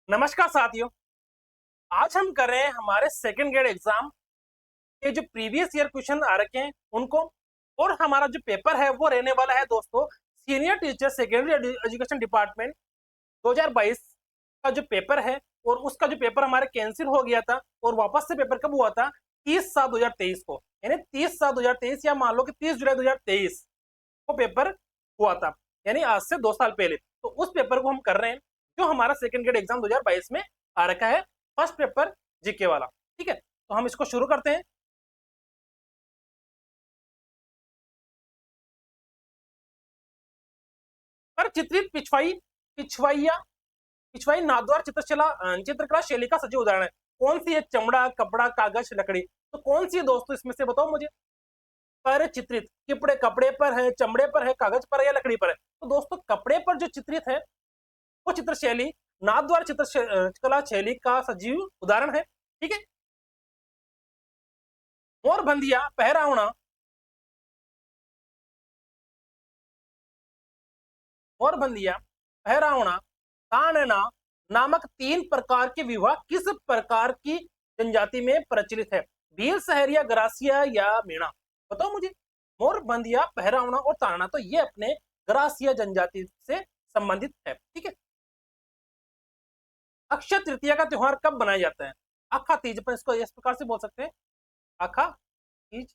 नमस्कार साथियों। आज हम कर रहे हैं हमारे सेकंड ग्रेड एग्जाम के जो प्रीवियस ईयर क्वेश्चन आ रखे हैं उनको। और हमारा जो पेपर है वो रहने वाला है दोस्तों, senior teacher secondary education department 2022 का जो पेपर है। और उसका जो पेपर हमारे कैंसिल हो गया था और वापस से पेपर कब हुआ था, 30/7/2023 को, यानी 30/7/2023 या मान लो कि 30 जुलाई 2023 को पेपर हुआ था, यानी आज से 2 साल पहले। तो उस पेपर को हम कर रहे हैं जो हमारा सेकंड ग्रेड एग्जाम 2022 में आ रखा है, फर्स्ट पेपर जीके वाला। ठीक है, तो हम इसको शुरू करते हैं। पर चित्रित पिछवाई पिछवाइया पिछवाई नादवार चित्रकला शैली का सजीव उदाहरण है। कौन सी है? चमड़ा, कपड़ा, कागज, लकड़ी। तो कौन सी है दोस्तों, इसमें से बताओ मुझे। पर चित्रित कपड़े कपड़े पर है, चमड़े पर है, कागज पर है या लकड़ी पर है? तो दोस्तों कपड़े पर जो चित्रित है वो चित्र शैली नाथद्वारा चित्रकला शैली का सजीव उदाहरण है। ठीक है। मोरबंदिया, पहरावना, मोरबंदिया, पहरावना, तानना नामक 3 प्रकार के विवाह किस प्रकार की जनजाति में प्रचलित है? भील, सहरिया, ग्रासिया या मीणा? बताओ मुझे। मोरबंदिया, पहरावना और तानना, तो ये अपने ग्रासिया जनजाति से संबंधित है। ठीक है। अक्षय तृतीया का त्योहार कब मनाया जाता है? अखा तीज, पर इसको इस प्रकार से बोल सकते हैं, अखा तीज।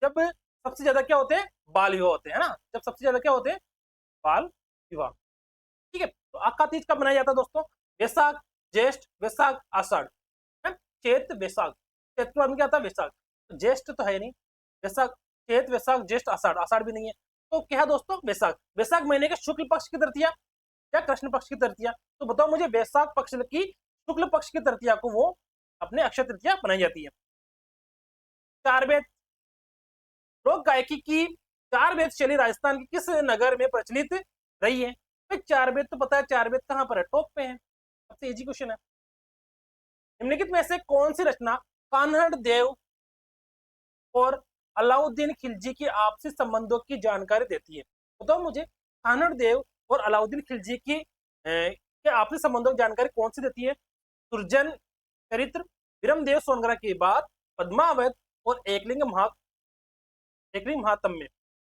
जब सबसे ज्यादा क्या होते हैं? बाल विवाह होते हैं, है ना। जब सबसे ज्यादा क्या होते हैं? बाल विवाह। ठीक है। तो अक्का तीज कब मनाया जाता है दोस्तों? वैशाख, ज्येष्ठ, वैशाख, आषाढ़, है। चैत, वैशाख। चैत के बाद में क्या आता है? वैशाख। तो ज्येष्ठ तो है नहीं, वैशाख, चैत, वैशाख, ज्येष्ठ, आषाढ़, आषाढ़ भी नहीं है। तो क्या है दोस्तों? वैशाख। वैशाख महीने के शुक्ल पक्ष की तृतीया या कृष्ण पक्ष की तृतीया? तो बताओ मुझे, वैशाख पक्ष की शुक्ल पक्ष की तृतीया को वो अपने अक्षय तृतीया बनाई जाती है। चार वेद, लोक गायकी की चार वेद शैली राजस्थान के किस नगर में प्रचलित रही है? भाई चार वेद तो पता है, चार वेद कहाँ पर है? टॉप पे है। सबसे इजी क्वेश्चन है। निम्नलिखित में से कौन सी रचना कान्हड़ देव और अलाउद्दीन खिलजी के आपसी संबंधों की जानकारी देती है? बताओ मुझे, कान्हड़ देव और अलाउद्दीन खिलजी की के आपसी संबंधों की जानकारी कौन सी देती है? सुरजन चरित्र, विरमदेव सोनगरा की बात, पद्मावत और एकलिंग महात्म्य।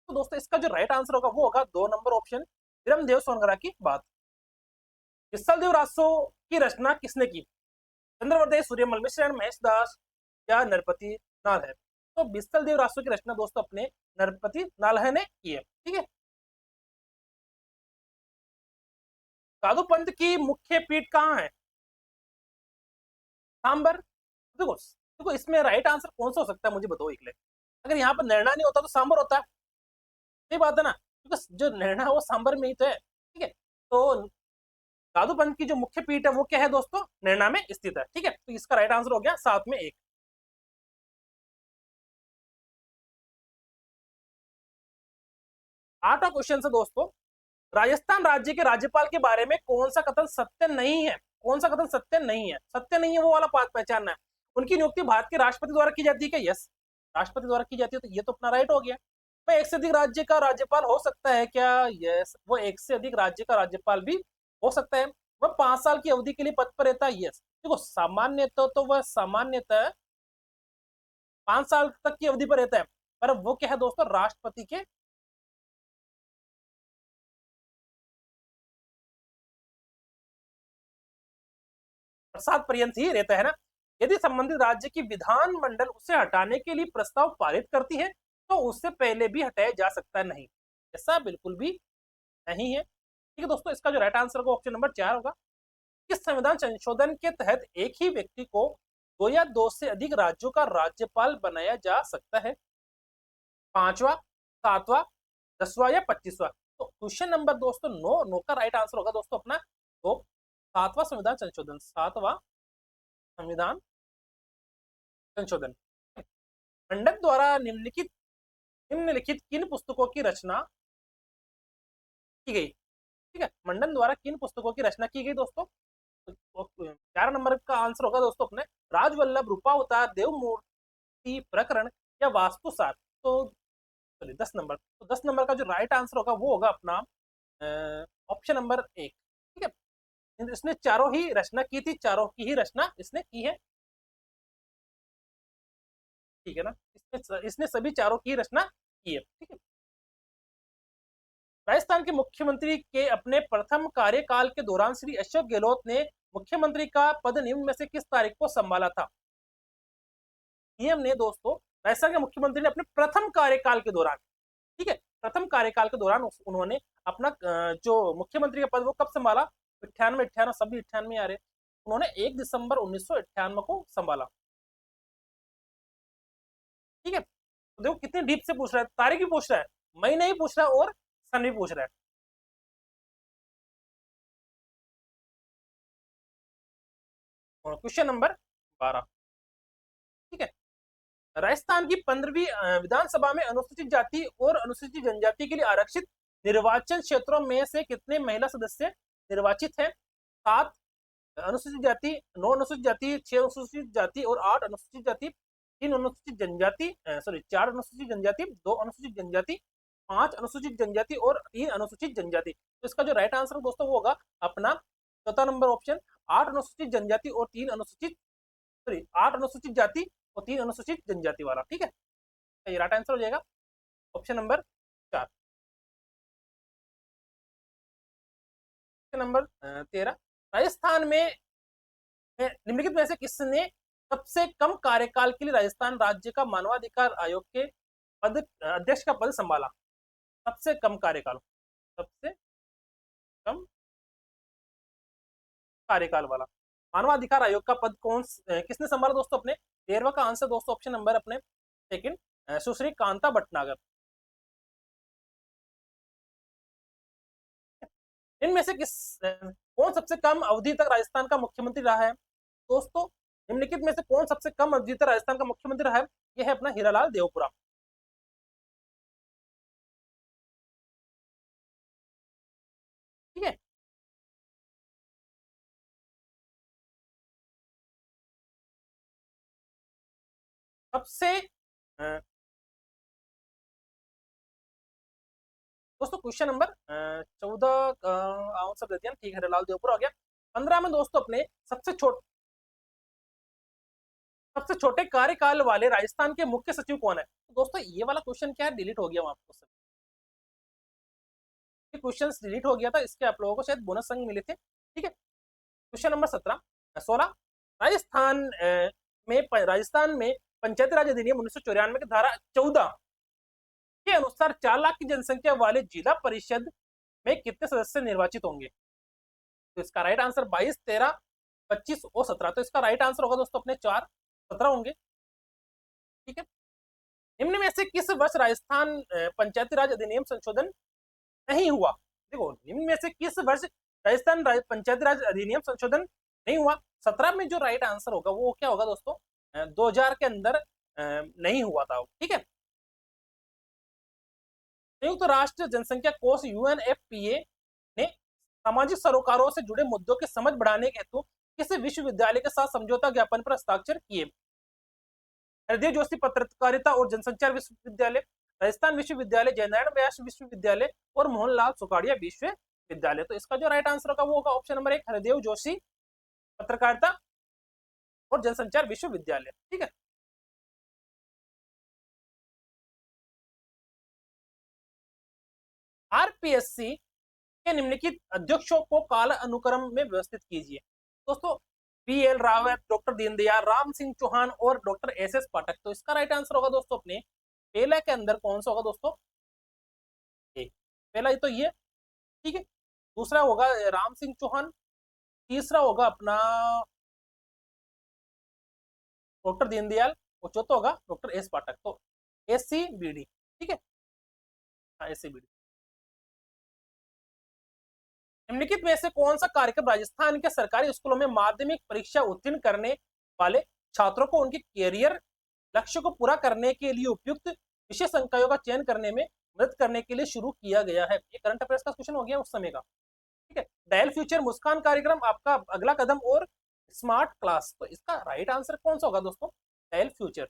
तो दोस्तों इसका जो राइट आंसर होगा वो होगा 2 नंबर ऑप्शन, विरमदेव सोनगरा की बात। विसल देव रासो की रचना किसने की? चंद्रवर्दय, सूर्यमल मिश्रण, महेश दास या नरपति नाल है? तो बिस्सल देव रासो की रचना दोस्तों अपने नरपति नालह ने की है। ठीक है। साधु पंथ की मुख्य पीठ कहाँ है? सांबर। देखो देखो, इसमें राइट आंसर कौन सा हो सकता है मुझे बताओ एक ले। अगर यहाँ पर निर्णय नहीं होता तो सांबर होता है। सही बात है ना, क्योंकि जो निर्णय है वो सांबर में ही तो है। ठीक है। तो साधु पंथ की जो मुख्य पीठ है वो क्या है दोस्तों? निर्णय में स्थित है। ठीक है। तो इसका राइट आंसर हो गया 7 में 1। 8वां क्वेश्चन है दोस्तों, राजस्थान राज्य के राज्यपाल के बारे में कौन सा कथन सत्य नहीं है? कौन सा कथन सत्य नहीं है? सत्य नहीं है वो वाला बात पहचानना है। उनकी नियुक्ति भारत के राष्ट्रपति द्वारा की जाती है क्या? यस, राष्ट्रपति द्वारा की जाती है, तो ये तो अपना राइट हो गया। वह एक से अधिक राज्य का राज्यपाल हो सकता है क्या? यस, वो एक से अधिक राज्य का राज्यपाल भी हो सकता है। वह 5 साल की अवधि के लिए पद पर रहता है। यस, देखो सामान्यतः तो वह सामान्यतः 5 साल तक की अवधि पर रहता है, पर वो क्या है दोस्तों? राष्ट्रपति के प्रसाद पर्यंत ही रहता है ना। यदि संबंधित राज्य की विधानमंडल उसे हटाने के लिए प्रस्ताव पारित करती है तो उससे पहले भी हटाया जा सकता नहीं। ऐसा बिल्कुल भी नहीं है। ठीक है दोस्तों, इसका जो राइट आंसर होगा ऑप्शन नंबर 4 होगा। किस संविधान संशोधन के तहत एक ही व्यक्ति को 2 या 2 से अधिक राज्यों का राज्यपाल बनाया जा सकता है? 5वां, 7वां, 10वां या 25वां? तो क्वेश्चन नंबर दोस्तों 9 का राइट आंसर होगा दोस्तों अपना। तो 7वां संविधान संशोधन, 7वां संविधान संशोधन। मंडन द्वारा निम्नलिखित किन पुस्तकों की रचना की गई? ठीक है, मंडन द्वारा किन पुस्तकों की रचना की गई दोस्तों? तो 11 नंबर का आंसर होगा दोस्तों अपने राजवल्लभ, रूपावतार, देवमूर्ति प्रकरण या वास्तुसार। तो चलिए 10 नंबर, तो 10 नंबर का जो राइट आंसर होगा वो होगा अपना ऑप्शन नंबर 1। ठीक है। इसने चारों ही रचना की थी, चारों की ही रचना इसने की है, ठीक है ना। इसने सभी चारों की रचना की है, ठीक है। राजस्थान के मुख्यमंत्री के अपने प्रथम कार्यकाल के दौरान श्री अशोक गहलोत ने मुख्यमंत्री का पद निम्न में से किस तारीख को संभाला था? पीएम ने दोस्तों राजस्थान के मुख्यमंत्री ने अपने प्रथम कार्यकाल के दौरान, ठीक है, प्रथम कार्यकाल के दौरान उन्होंने अपना जो मुख्यमंत्री का पद वो कब संभाला? 98, 98 सभी 98 आ रहे, उन्होंने 1 दिसंबर 1998 को संभाला, ठीक है। तो देखो कितने डीप से पूछ रहा है, तारीख भी पूछ रहा है, महीने ही पूछ रहा है और सन भी पूछ रहा है। और क्वेश्चन नंबर 12, ठीक है। राजस्थान की 15वीं विधानसभा में अनुसूचित जाति और अनुसूचित जनजाति के लिए आरक्षित निर्वाचन क्षेत्रों में से कितने महिला सदस्य निर्वाचित हैं? 7 अनुसूचित जाति, 9 अनुसूचित जाति, 6 अनुसूचित जाति और 8 अनुसूचित जाति, 3 अनुसूचित जनजाति, सॉरी 4 अनुसूचित जनजाति, 2 अनुसूचित जनजाति, 5 अनुसूचित जनजाति और 3 अनुसूचित जनजाति। तो इसका जो राइट आंसर दोस्तों वो होगा अपना चौथा नंबर ऑप्शन, 8 अनुसूचित जनजाति और 3 अनुसूचित, सॉरी 8 अनुसूचित जाति और 3 अनुसूचित जनजाति वाला, ठीक है। ये राइट आंसर हो जाएगा option number 4। Option number 13, Rajasthan में निम्नलिखित में से किसने सबसे कम कार्यकाल के लिए राजस्थान राज्य का मानवाधिकार आयोग के पद अध्यक्ष का पद संभाला? सबसे कम कार्यकाल, सबसे कम कार्यकाल वाला मानवाधिकार आयोग का पद किसने संभाला दोस्तों? अपने 13वां का आंसर दोस्तों ऑप्शन नंबर अपने सेकंड, सुश्री कांता भटनागर। इनमें से कौन सबसे कम अवधि तक राजस्थान का मुख्यमंत्री रहा है दोस्तों? निम्नलिखित में से कौन सबसे कम अवधि तक राजस्थान का मुख्यमंत्री रहा है? यह है अपना हीरालाल देवपुरा, ठीक है। सबसे दोस्तों क्वेश्चन नंबर 14 आंसर देते हैं, ठीक है, हीरालाल देवपुरा हो गया। 15 में दोस्तों अपने सबसे छोटे कार्यकाल वाले राजस्थान के मुख्य सचिव कौन है? तो दोस्तों ये वाला क्वेश्चन क्या है, डिलीट हो गया वहां आपको, क्वेश्चन डिलीट हो गया था, इसके आप लोगों को शायद बोनस अंक मिले थे, ठीक है। क्वेश्चन नंबर 16, राजस्थान में पंचायती राज अधिनियम 1994 की धारा 14 के अनुसार 4 लाख की जनसंख्या वाले जिला परिषद में कितने सदस्य निर्वाचित होंगे? तो इसका राइट आंसर 22, 13, 25 और 17। तो इसका राइट आंसर होगा दोस्तों अपने 4, 17 होंगे, ठीक है। निम्न में से किस वर्ष राजस्थान पंचायती राज अधिनियम संशोधन नहीं हुआ? देखो निम्न में से किस वर्ष राजस्थान पंचायती राज अधिनियम संशोधन नहीं हुआ? 17 में जो राइट आंसर होगा वो क्या होगा दोस्तों? 2000 के अंदर नहीं हुआ था, ठीक है। संयुक्त राष्ट्र जनसंख्या कोष यूएनएफपीए ने सामाजिक सरोकारों से जुड़े मुद्दों की समझ बढ़ाने के हेतु किस विश्वविद्यालय के साथ समझौता ज्ञापन पर हस्ताक्षर किए? हृदय जोशी पत्रकारिता और जनसंचार विश्वविद्यालय, राजस्थान विश्वविद्यालय, जयनारायण व्यास विश्वविद्यालय और मोहनलाल सुखाड़िया विश्वविद्यालय। तो इसका जो राइट आंसर होगा वो होगा ऑप्शन नंबर 1, हरदेव जोशी पत्रकारिता और जनसंचार विश्वविद्यालय, ठीक है। आरपीएससी के निम्नलिखित अध्यक्षों को काल अनुक्रम में व्यवस्थित कीजिए दोस्तों। पीएल रावत, डॉक्टर दीनदयाल, राम सिंह चौहान और डॉक्टर एसएस पाठक। तो इसका राइट आंसर होगा दोस्तों अपने पहला के अंदर कौन सा होगा दोस्तों? एक, पहला तो ये, ठीक है। दूसरा होगा राम सिंह चौहान, तीसरा होगा अपना डॉक्टर दीनदयाल और चौथा होगा डॉक्टर एस पाठक। तो एस सी बी डी, ठीक है, हाँ एस सी बी डी। निम्नलिखित में से कौन सा कार्यक्रम राजस्थान के सरकारी स्कूलों में माध्यमिक परीक्षा उत्तीर्ण करने वाले छात्रों को उनके कैरियर लक्ष्य को पूरा करने के लिए उपयुक्त विशेष संकायों का चयन करने में मदद करने के लिए शुरू किया गया है? ये करंट अफेयर्स का क्वेश्चन हो गया उस समय का, ठीक है। डायल फ्यूचर, मुस्कान कार्यक्रम, आपका अगला कदम और स्मार्ट क्लास। तो इसका राइट आंसर कौन सा होगा दोस्तों? डायल फ्यूचर,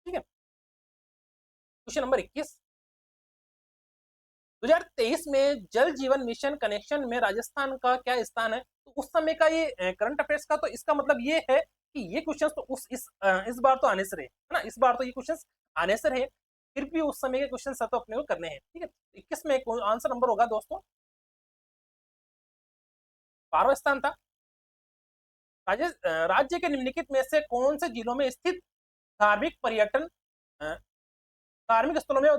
ठीक है। क्वेश्चन नंबर 21, 2023 में जल जीवन मिशन कनेक्शन में राजस्थान का क्या स्थान है? तो उस समय का ये करंट अफेयर्स का, तो इसका मतलब ये है कि ये क्वेश्चंस तो इस बार तो आने से रहे, है ना, इस बार तो ये क्वेश्चंस आने से रहे, फिर भी उस समय के क्वेश्चन तो अपने को करने हैं, ठीक है। 21 में आंसर नंबर होगा दोस्तों 12वां स्थान था। राज्य के निम्नलिखित में से कौन से जिलों में स्थित धार्मिक पर्यटन अ, धार्मिक स्थलों में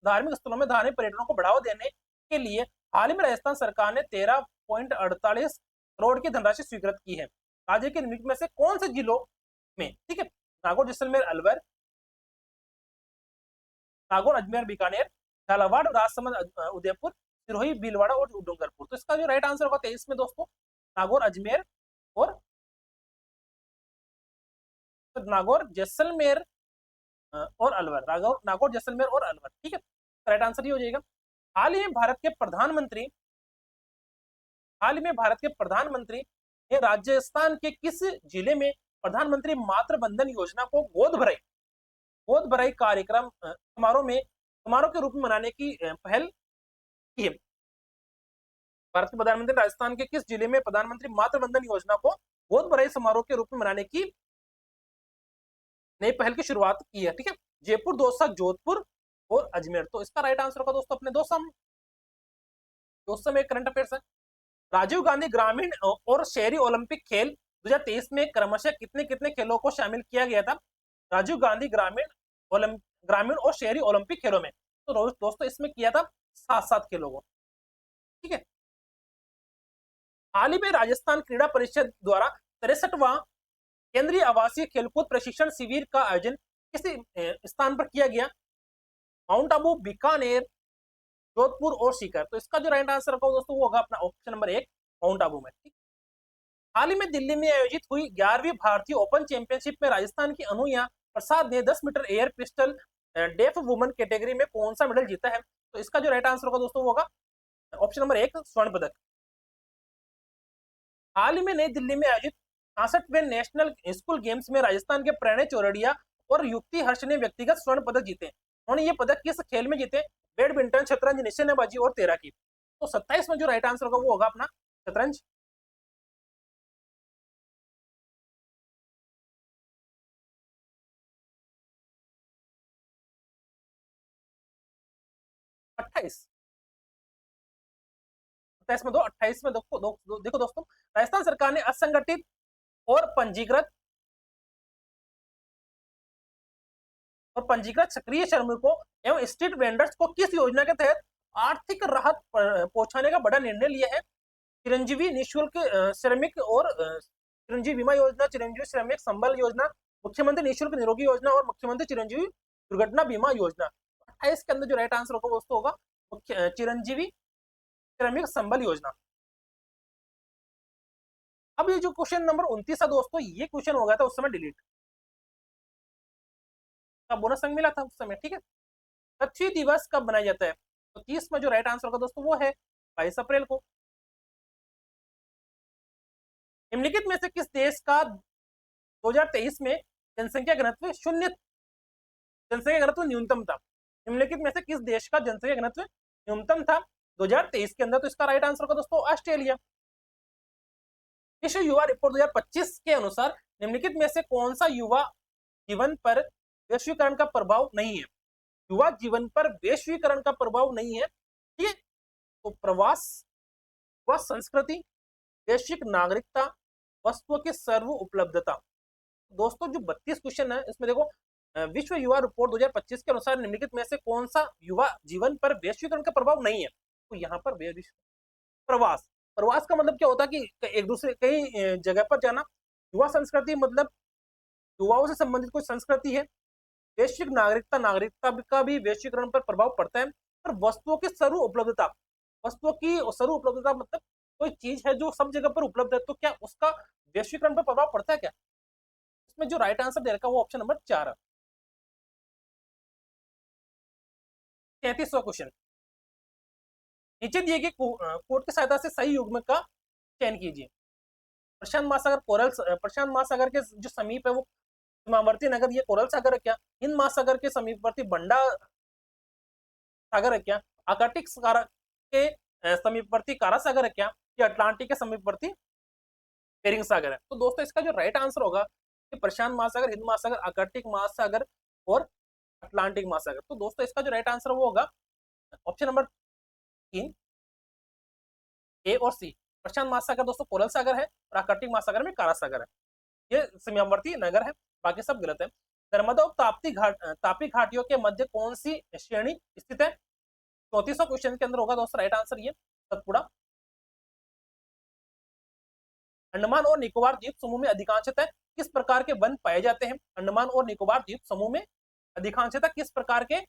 धार्मिक स्थलों में धार्मिक पर्यटनों को बढ़ावा देने के लिए हाल ही में राजस्थान सरकार ने 13.48 करोड़ की धनराशि स्वीकृत की है। राज्य के निम्नलिखित में से कौन से जिलों में, ठीक है, नागौर, जैसलमेर, अलवर, नागौर, अजमेर, बीकानेर, झालावाड़, राजसमंद, उदयपुर, सिरोही, भीलवाड़ा और डूंगरपुर। तो इसका जो राइट आंसर होगा 23 में दोस्तों नागौर, अजमेर और नागौर, जैसलमेर और अलवर, नागौर, जैसलमेर और अलवर, ठीक है, राइट आंसर ये हो जाएगा। हाल ही में भारत के प्रधानमंत्री ने राजस्थान के किस जिले में प्रधानमंत्री मातृ बंधन योजना को गोद भराई कार्यक्रम समारोह के रूप में मनाने की पहल की है? भारत के प्रधानमंत्री ने राजस्थान के किस जिले में प्रधानमंत्री मातृ बंधन योजना को गोद भराई समारोह के रूप में मनाने की नई पहल की शुरुआत की है? ठीक है, जयपुर, दौसा, जोधपुर और अजमेर। तो इसका राइट आंसर होगा दोस्तों अपने दोस्तों में करंट अफेयर्स है। राजीव गांधी ग्रामीण और शहरी ओलंपिक खेल 2023 में क्रमशः कितने कितने खेलों को शामिल किया गया था? राजीव गांधी ग्रामीण और शहरी ओलंपिक खेलों में तो दोस्तों इसमें किया था 7 खेलों को, ठीक है। हाल ही में राजस्थान क्रीड़ा परिषद द्वारा 63वां केंद्रीय आवासीय खेलकूद प्रशिक्षण शिविर का आयोजन किस स्थान पर किया गया? माउंट आबू, बीकानेर, जोधपुर और सीकर। तो इसका जो राइट आंसर होगा दोस्तों वो होगा अपना ऑप्शन नंबर 1 माउंट आबू में, ठीक। हाल ही में दिल्ली में आयोजित हुई 11वीं भारतीय ओपन चैंपियनशिप में राजस्थान की अनुया प्रसाद ने 10 metre air pistol deaf woman category में कौन सा मेडल जीता है? तो इसका जो राइट आंसर होगा दोस्तों वो होगा ऑप्शन नंबर 1 स्वर्ण पदक। हाल ही में नई दिल्ली में आयोजित 66वें नेशनल स्कूल गेम्स में राजस्थान के प्रणय चौरड़िया और युक्ति हर्ष ने व्यक्तिगत स्वर्ण पदक जीते। उन्होंने ये पदक किस खेल में जीते? बैडमिंटन, शतरंज, निशानेबाजी और तैराकी। तो 27 में जो राइट आंसर होगा वो होगा अपना शतरंज। 28 27 में 28 में देखो दोस्तों, राजस्थान सरकार ने असंगठित और पंजीकृत सक्रिय श्रमिकों एवं स्ट्रीट वेंडर्स को किस योजना के तहत आर्थिक राहत पहुंचाने का बड़ा निर्णय लिया है? चिरंजीवी निःशुल्क श्रमिक और चिरंजीवी बीमा योजना, चिरंजीवी श्रमिक संबल योजना, मुख्यमंत्री निःशुल्क निरोगी योजना और मुख्यमंत्री चिरंजीवी दुर्घटना बीमा योजना। 28 के अंदर जो राइट आंसर होगा वो होगा चिरंजीवी श्रमिक संबल योजना। अब ये जो क्वेश्चन नंबर 29 है दोस्तों, ये क्वेश्चन हो गया था उस समय डिलीट का, बोनस अंक मिला था उस समय, ठीक है। पृथ्वी दिवस कब मनाया जाता है? तो 30 में जो राइट आंसर होगा दोस्तों वो है 22 अप्रैल को। निम्नलिखित में से किस देश का 2023 में जनसंख्या घनत्व न्यूनतम था? निम्नलिखित में से किस देश का जनसंख्या घनत्व न्यूनतम था 2023 के अंदर? तो इसका राइट आंसर होगा दोस्तों ऑस्ट्रेलिया। विश्व युवा रिपोर्ट 2025 के अनुसार निम्नलिखित में से कौन सा युवा जीवन पर वैश्वीकरण का प्रभाव नहीं है? युवा जीवन पर वैश्वीकरण का प्रभाव नहीं है, ठीक है। तो प्रवास, व संस्कृति, वैश्विक नागरिकता, वस्तुओं की सर्व उपलब्धता। दोस्तों जो 32 क्वेश्चन है इसमें देखो, विश्व युवा रिपोर्ट 2025 के अनुसार निम्नलिखित में से कौन सा युवा जीवन पर वैश्वीकरण का प्रभाव नहीं है? तो यहाँ पर प्रवास, प्रवास का मतलब क्या होता है कि एक दूसरे कई जगह पर जाना। युवा संस्कृति मतलब युवाओं से संबंधित कोई संस्कृति है। वैश्विक नागरिकता, नागरिकता का भी वैश्वीकरण पर प्रभाव पड़ता है। और वस्तुओं की सर्व उपलब्धता, वस्तुओं की सर्व उपलब्धता मतलब कोई चीज है जो सब जगह पर उपलब्ध है, तो क्या उसका वैश्वीकरण पर प्रभाव पड़ता है क्या? इसमें जो राइट आंसर दे रखा है वो ऑप्शन नंबर 4 है। 33वां क्वेश्चन, नीचे दिए गए कोड की सहायता से सही युग्म का चयन कीजिए। प्रशांत महासागर के जो समीप है वो सीमावर्ती नगर ये कोरल सागर है क्या? हिंद महासागर के समीपवर्ती बंडा सागर है क्या? आर्कटिक सागर के समीपवर्ती कारा सागर है क्या, या अटलांटिक के समीपवर्ती बेरिंग सागर है? तो दोस्तों इसका जो राइट आंसर होगा कि प्रशांत महासागर, हिंद महासागर, आर्कटिक महासागर और अटलांटिक महासागर। तो दोस्तों इसका जो राइट आंसर वो होगा ऑप्शन नंबर 3, ए और सी। प्रशांत महासागर दोस्तों कोरल सागर है और आर्कटिक महासागर में कारा सागर है, ये सीमावर्ती नगर है, बाकी सब गलत है। नर्मदा और तापी घाटियों के मध्य कौन सी श्रेणी स्थित है? 34वां क्वेश्चन के अंदर होगा दोस्तों राइट आंसर ये सतपुड़ा। अंडमान और निकोबार द्वीप समूह में अधिकांशतः किस प्रकार के वन पाए जाते हैं? अंडमान और निकोबार द्वीप समूह में अधिकांशतः किस प्रकार के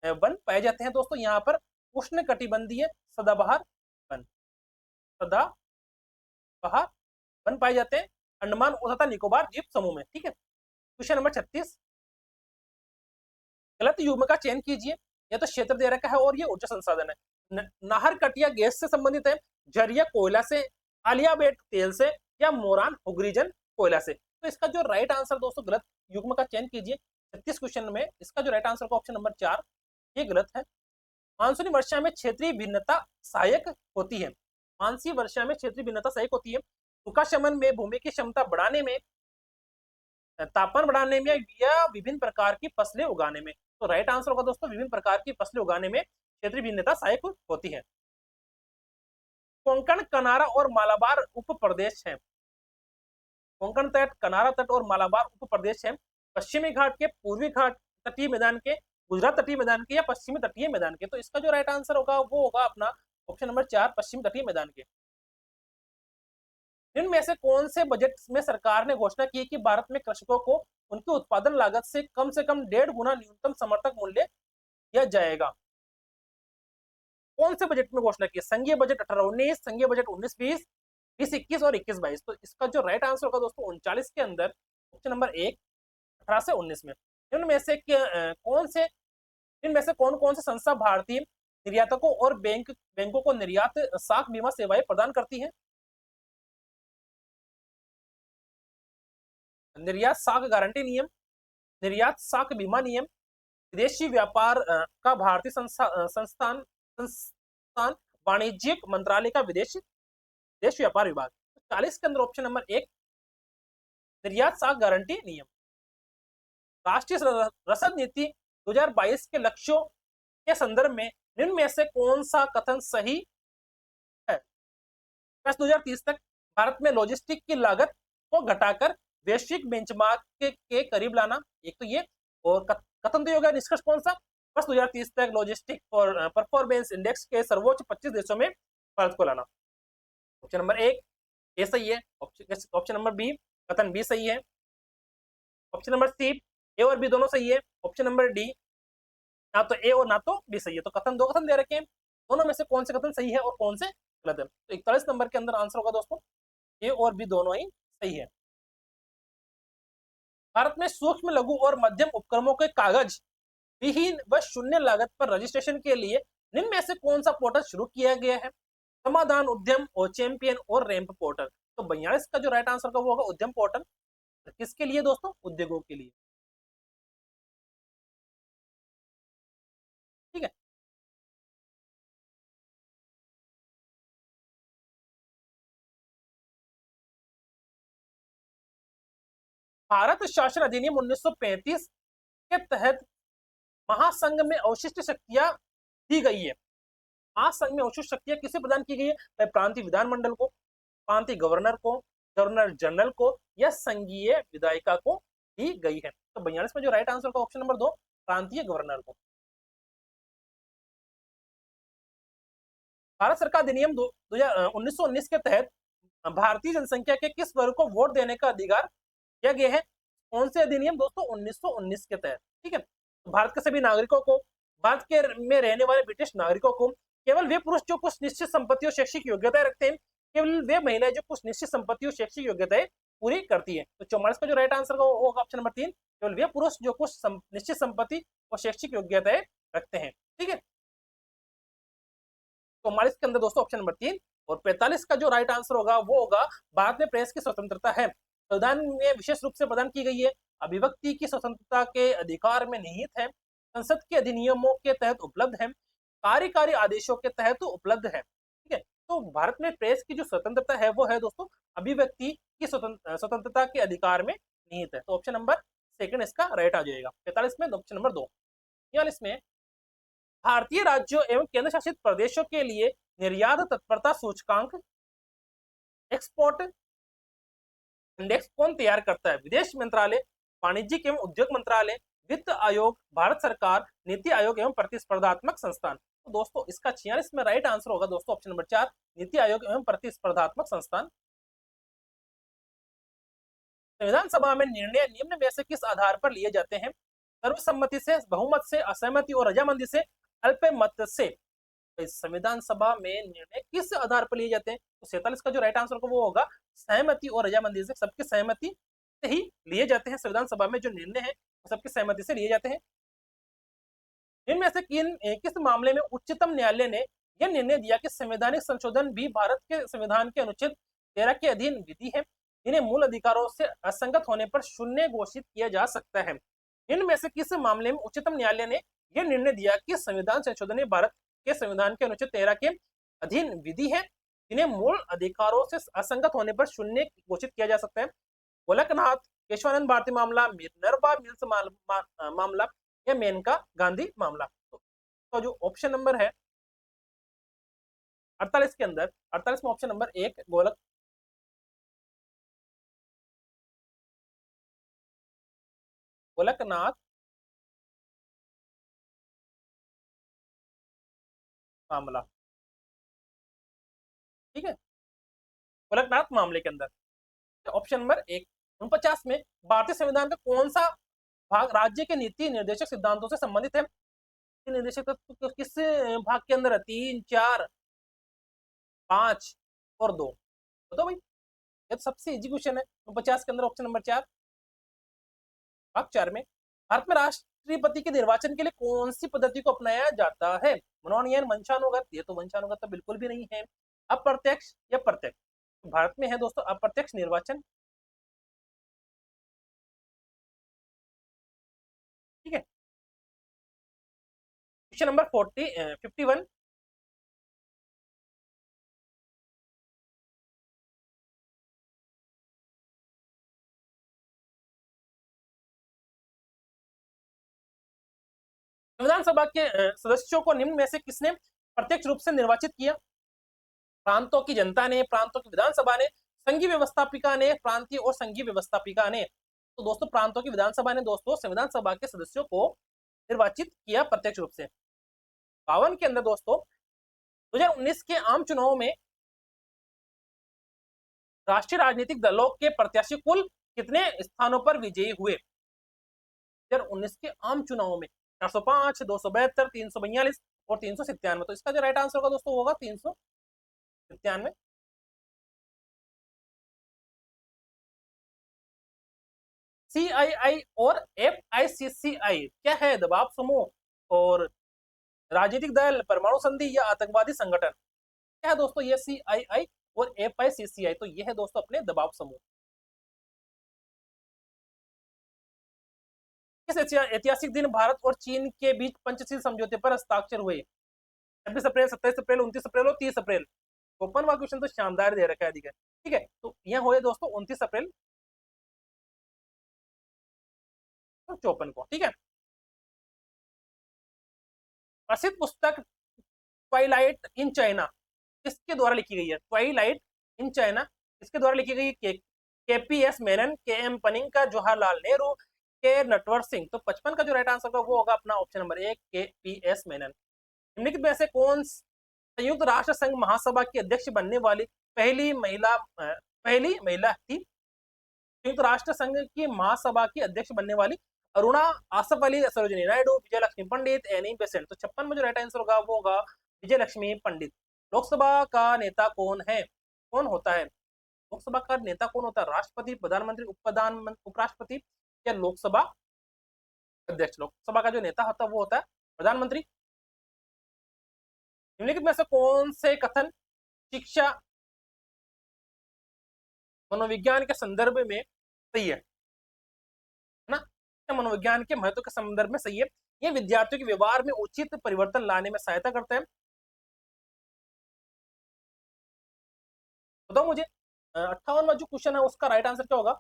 वन पाए जाते हैं? दोस्तों यहाँ पर उष्ण कटिबंधीय सदाबहार वन, सदाबहार वन पाए जाते हैं अंडमान तथा निकोबार द्वीप समूह में। ठीक है, क्वेश्चन नंबर 36, गलत युग्म का चयन कीजिए। यह तो क्षेत्र दे रखा है और ये ऊर्जा संसाधन है। नाहर कटिया गैस से संबंधित है, जरिया कोयला से, आलियाबेट तेल से, या मोरान हुगरीजन कोयला से? तो इसका जो राइट आंसर दोस्तों, गलत युग्म का चयन कीजिए 36 क्वेश्चन में, इसका जो राइट आंसर का ऑप्शन नंबर 4 ये गलत है। मानसूनी वर्षा में क्षेत्रीय भिन्नता सहायक होती है, मानसूनी वर्षा में क्षेत्रीय भिन्नता सहायक होती है सूखा शमन में, भूमि की क्षमता बढ़ाने में, तापमान बढ़ाने में, या विभिन्न प्रकार की फसलें उगाने में? तो राइट आंसर होगा दोस्तों विभिन्न प्रकार की फसलें उगाने में क्षेत्रीय भिन्नता सहायक होती है। कोंकण, कनारा और मालाबार उप प्रदेश है। कोंकण तट, कनारा तट और मालाबार उप प्रदेश है पश्चिमी घाट के, पूर्वी घाट तटीय मैदान के, गुजरात तटीय मैदान के, या पश्चिमी तटीय मैदान के? तो इसका जो राइट आंसर होगा वो होगा अपना ऑप्शन नंबर 4, पश्चिमी तटीय मैदान के। इनमें से कौन से बजट में सरकार ने घोषणा की कि भारत में कृषकों को उनकी उत्पादन लागत से कम 1.5 गुना न्यूनतम समर्थक मूल्य दिया जाएगा? कौन से बजट में घोषणा की? संघीय बजट 18-19, संघीय बजट 19-20, 20-21 और 21-22? तो इसका जो राइट आंसर होगा दोस्तों 39 के अंदर ऑप्शन नंबर 1, 18 से 19 में। इनमें से कौन कौन से संस्था भारतीय निर्यातकों और बैंकों को निर्यात साख बीमा सेवाएं प्रदान करती है? निर्यात साख गारंटी नियम, निर्यात साख बीमा नियम, विदेशी व्यापार का भारतीय संस्थान वाणिज्यिक मंत्रालय का विदेश व्यापार विभाग। 40 के अंदर ऑप्शन नंबर 1 निर्यात साख गारंटी नियम। राष्ट्रीय रसद नीति 2022 के लक्ष्यों के संदर्भ में निम्न में से कौन सा कथन सही है? 2030 तक भारत में लॉजिस्टिक की लागत को घटाकर वैश्विक बेंचमार्क के करीब लाना, एक तो ये, और कथन तो होगा निष्कर्ष कौन सा? वर्ष 2030 तक लॉजिस्टिक और परफॉर्मेंस इंडेक्स के सर्वोच्च 25 देशों में भारत को लाना। ऑप्शन नंबर 1 ए सही है, ऑप्शन नंबर बी कथन बी सही है, ऑप्शन नंबर सी ए और बी दोनों सही है, ऑप्शन नंबर डी ना तो ए और ना तो बी सही है। तो कथन, दो कथन दे रखे हैं, दोनों में से कौन से कथन सही है और कौन से गलत है? तो 41 नंबर के अंदर आंसर होगा दोस्तों ए और बी दोनों ही सही है। भारत में सूक्ष्म, लघु और मध्यम उपक्रमों के कागज विहीन व शून्य लागत पर रजिस्ट्रेशन के लिए निम्न में से कौन सा पोर्टल शुरू किया गया है? समाधान, उद्यम और चैंपियन और रैंप पोर्टल। तो 42 का जो राइट आंसर का वो होगा उद्यम पोर्टल। किसके लिए दोस्तों? उद्योगों के लिए। ठीक है, भारत शासन अधिनियम 1935 के तहत महासंघ में अवशिष्ट शक्तियां दी गई है। महासंघ में अवशिष्ट शक्तियां किसे प्रदान की गई है? प्रांतीय विधानमंडल को, प्रांतीय गवर्नर को, गवर्नर जनरल को, या संघीय विधायिका को दी गई है। तो 42 में जो राइट आंसर का ऑप्शन नंबर 2 प्रांतीय गवर्नर को। भारत सरकार अधिनियम 1919 के तहत भारतीय जनसंख्या के किस वर्ग को वोट देने का अधिकार दिया गया है? कौन से अधिनियम दोस्तों? 1919 के तहत। ठीक है, तो भारत के सभी नागरिकों को, भारत के में रहने वाले ब्रिटिश नागरिकों को, केवल वे पुरुष जो कुछ निश्चित संपत्ति और शैक्षिक योग्यताएं रखते हैं, केवल वे महिलाएं जो कुछ निश्चित संपत्ति और शैक्षिक योग्यताएं पूरी करती है। तो 44 का जो राइट आंसर होगा ऑप्शन नंबर 3, केवल वे पुरुष जो कुछ निश्चित संपत्ति और शैक्षिक योग्यताएं रखते हैं। ठीक है, 44 के अंदर दोस्तों ऑप्शन नंबर 3, और 45 का जो राइट आंसर होगा वो होगा भारत में प्रेस की स्वतंत्रता है, संविधान में विशेष रूप से प्रदान की गई है, अभिव्यक्ति की स्वतंत्रता के अधिकार में निहित है, संसद के अधिनियमों के तहत उपलब्ध है, कार्यकारी आदेशों के तहत उपलब्ध है। ठीक है, तो भारत में प्रेस की जो स्वतंत्रता है वो है दोस्तों अभिव्यक्ति की स्वतंत्रता के अधिकार में निहित है। तो ऑप्शन नंबर सेकंड इसका राइट आ जाएगा। 45 में ऑप्शन नंबर 2। 46 में भारतीय राज्यों एवं केंद्र शासित प्रदेशों के लिए निर्यात तत्परता सूचकांक एक्सपोर्ट इंडेक्स कौन तैयार करता है? विदेश मंत्रालय, वाणिज्यिक एवं उद्योग मंत्रालय, वित्त आयोग, भारत सरकार, नीति आयोग एवं प्रतिस्पर्धात्मक संस्थान। तो दोस्तों इसका 46 में राइट आंसर होगा दोस्तों ऑप्शन नंबर 4, नीति आयोग एवं प्रतिस्पर्धात्मक संस्थान। संविधान सभा में निर्णय निम्न में से किस आधार पर लिए जाते हैं? सर्वसम्मति से, बहुमत से, असहमति और रजामंदी से, अल्पमत से। तो संविधान सभा में निर्णय किस आधार पर लिए जाते हैं? तो 47 का जो राइट आंसर होगा वो होगा सहमति और रजामंदी से, सबकी सहमति से ही लिए जाते हैं। संविधान सभा में जो निर्णय है वो सबकी सहमति से लिए जाते हैं। इनमें से किस मामले में उच्चतम न्यायालय ने यह निर्णय दिया कि संवैधानिक संशोधन भी भारत के संविधान के अनुच्छेद 13 के अधीन विधि है, इन्हें मूल अधिकारों से असंगत होने पर शून्य घोषित किया जा सकता है? इनमें से किस मामले में उच्चतम न्यायालय ने यह निर्णय दिया कि संविधान संशोधन भारत के संविधान के अनुच्छेद 13 के अधीन विधि है, इन्हें मूल अधिकारों से असंगत होने पर शून्य घोषित किया जा सकता है? गोलकनाथ, केशवानंद भारती मामला, मिनर्वा मिल्स मामला या मेनका गांधी मामला। तो जो ऑप्शन नंबर है 48 के अंदर 48 में ऑप्शन नंबर 1 गोलकनाथ मामला। ठीक है, गोलकनाथ मामले के अंदर ऑप्शन नंबर 1। 49 में भारतीय संविधान का कौन सा भाग राज्य के नीति निर्देशक सिद्धांतों से संबंधित है? निर्देशक तत्व किस भाग के अंदर है? 3, 4, 5 और 2। बताओ भाई, ये तो सबसे इजी क्वेश्चन है। 50 के अंदर ऑप्शन नंबर 4, भाग 4 में भारत में राष्ट्रपति के निर्वाचन के लिए कौन सी पद्धति को अपनाया जाता है? मनोनयन, वंशानुगत? ये तो वंशानुगत तो बिल्कुल भी नहीं है। अप्रत्यक्ष या प्रत्यक्ष? भारत में है दोस्तों अप्रत्यक्ष निर्वाचन। ठीक है, क्वेश्चन नंबर 51। संविधान सभा के सदस्यों को निम्न में से किसने प्रत्यक्ष रूप से निर्वाचित किया? प्रांतों की जनता ने, प्रांतों की विधानसभा ने, संघीय व्यवस्थापिका ने, प्रांतीय और संघीय व्यवस्थापिका ने। तो दोस्तों प्रांतों की विधानसभा ने दोस्तों संविधान सभा के सदस्यों को निर्वाचित किया प्रत्यक्ष रूप से। 52 के अंदर दोस्तों 2019 के आम चुनाव में राष्ट्रीय राजनीतिक दलों के प्रत्याशी कुल कितने स्थानों पर विजयी हुए? 2019 के आम चुनाव में 405, 272, 342 और 397। तो इसका जो राइट आंसर होगा दोस्तों होगा 397। CII और FICCI क्या है? दबाव समूह और राजनीतिक दल, परमाणु संधि या आतंकवादी संगठन? क्या है दोस्तों ये CII और FICCI? तो ये है दोस्तों अपने दबाव समूह। किस ऐतिहासिक दिन भारत और चीन के बीच पंचशील समझौते पर हस्ताक्षर हुए? 26 अप्रैल, 27 अप्रैल, 29 अप्रैल और 30 अप्रैल। ओपन वाला क्वेश्चन तो शानदार दे रखा है। ठीक है, तो यह हुए दोस्तों 29 अप्रैल 54 को। ठीक है, प्रसिद्ध पुस्तक ट्वाइलाइट इन चाइना किसके द्वारा लिखी गई है? ट्वाइलाइट इन चाइना किसके द्वारा लिखी गई है? KPS मेनन, KM पनिंका, जवाहरलाल नेहरू, के नटवर सिंह। तो 55 का जो राइट आंसर होगा वो होगा अपना ऑप्शन नंबर 1 KPS मेनन। निम्नलिखित में से कौन संयुक्त राष्ट्र संघ महासभा की अध्यक्ष बनने वाली पहली महिला थी? संयुक्त राष्ट्र संघ की महासभा की अध्यक्ष बनने वाली अरुणा, आसफ अली, सरोजिनी नायडू, विजय लक्ष्मी पंडित, एनी बेसेंट। तो 56 में जो राइट आंसर होगा वो होगा विजय लक्ष्मी पंडित। लोकसभा का नेता कौन है? कौन होता है लोकसभा का नेता? कौन होता है? राष्ट्रपति, प्रधानमंत्री, उपराष्ट्रपति या लोकसभा अध्यक्ष? लोकसभा का जो नेता होता है वो होता है प्रधानमंत्री। निम्नलिखित में से कौन से कथन शिक्षा मनोविज्ञान के संदर्भ में सही है ना? मनोविज्ञान के महत्व के संदर्भ में सही है। ये विद्यार्थियों के व्यवहार में उचित परिवर्तन लाने में सहायता करता है। बताओ मुझे 58वां जो क्वेश्चन है उसका राइट आंसर क्या होगा?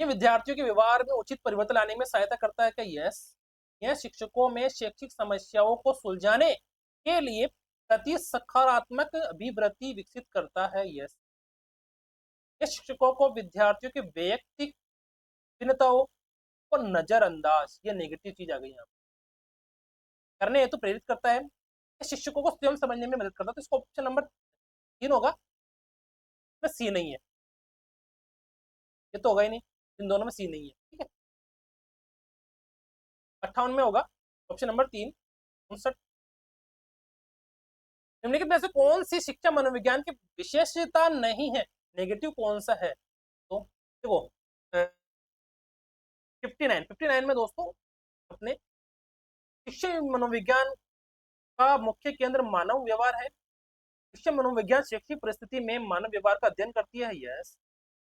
ये विद्यार्थियों के व्यवहार में उचित परिवर्तन लाने में सहायता करता है क्या? यस। यह शिक्षकों में शैक्षिक समस्याओं को सुलझाने के लिए प्रति सकारात्मक अभिवृत्ति विकसित करता है। यस। ये शिक्षकों को विद्यार्थियों के वैयक्तिक भिन्नताओं को नजरअंदाज, ये नेगेटिव चीज आ गई यहाँ करने हेतु प्रेरित करता है। ये शिक्षकों को स्वयं समझने में मदद करता है। तो इसका ऑप्शन नंबर 3 होगा। सी नहीं है, ये तो होगा ही नहीं, इन दोनों में सी नहीं है। ठीक है, 58 में होगा ऑप्शन नंबर 3 59। निम्नलिखित में से कौन सी शिक्षा मनोविज्ञान की विशेषता नहीं है? नेगेटिव कौन सा है? तो देखो 59 में दोस्तों अपने शिक्षा मनोविज्ञान का मुख्य केंद्र मानव व्यवहार है। शिक्षा मनोविज्ञान शैक्षिक परिस्थिति में मानव व्यवहार का अध्ययन करती है। यस।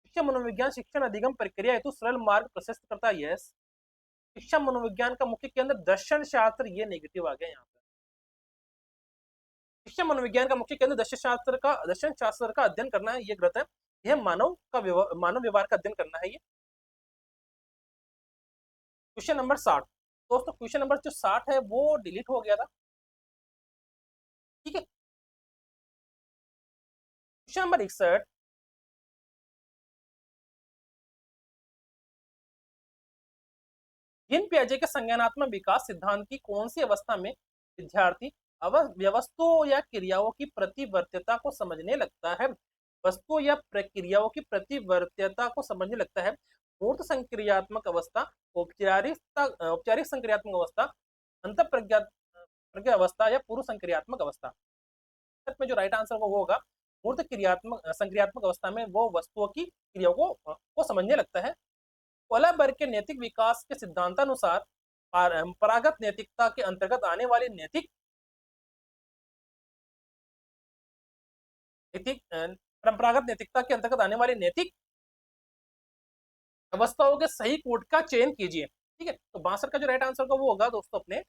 शिक्षा मनोविज्ञान शिक्षण अधिगम प्रक्रिया हेतु सरल मार्ग प्रशस्त करता है। यस। शिक्षा मनोविज्ञान का मुख्य केंद्र दर्शन शास्त्र, ये नेगेटिव आ गया यहाँ पर। शिक्षा मनोविज्ञान का मुख्य केंद्र दर्शन शास्त्र का अध्ययन करना है, ये गलत है। यह मानव व्यवहार का अध्ययन करना है। ये क्वेश्चन नंबर 60 दोस्तों, क्वेश्चन नंबर जो 60 है वो डिलीट हो गया था। ठीक है, क्वेश्चन नंबर 61, जीन पियाजे के संज्ञानात्मक विकास सिद्धांत की कौन सी अवस्था में विद्यार्थी व्यवस्तुओं या क्रियाओं की प्रतिवर्त्यता को समझने लगता है? वस्तुओं या प्रक्रियाओं की प्रतिवर्त्यता को समझने लगता है। मूर्त संक्रियात्मक अवस्था, औपचारिक संक्रियात्मक अवस्था, अंत प्रज्ञा अवस्था या पूर्व संक्रियात्मक अवस्था। में जो राइट आंसर वो होगा मूर्त क्रियात्मक संक्रियात्मक अवस्था में वो वस्तुओं की क्रियाओं को समझने लगता है। कोलाबर्ग के नैतिक विकास के सिद्धांतानुसार परंपरागत नैतिकता के अंतर्गत आने वाली परंपरागत नैतिकता के अंतर्गत आने वाली नैतिक अवस्थाओं के सही कोड का चयन कीजिए। ठीक है, तो 62 का जो राइट आंसर का वो होगा दोस्तों अपने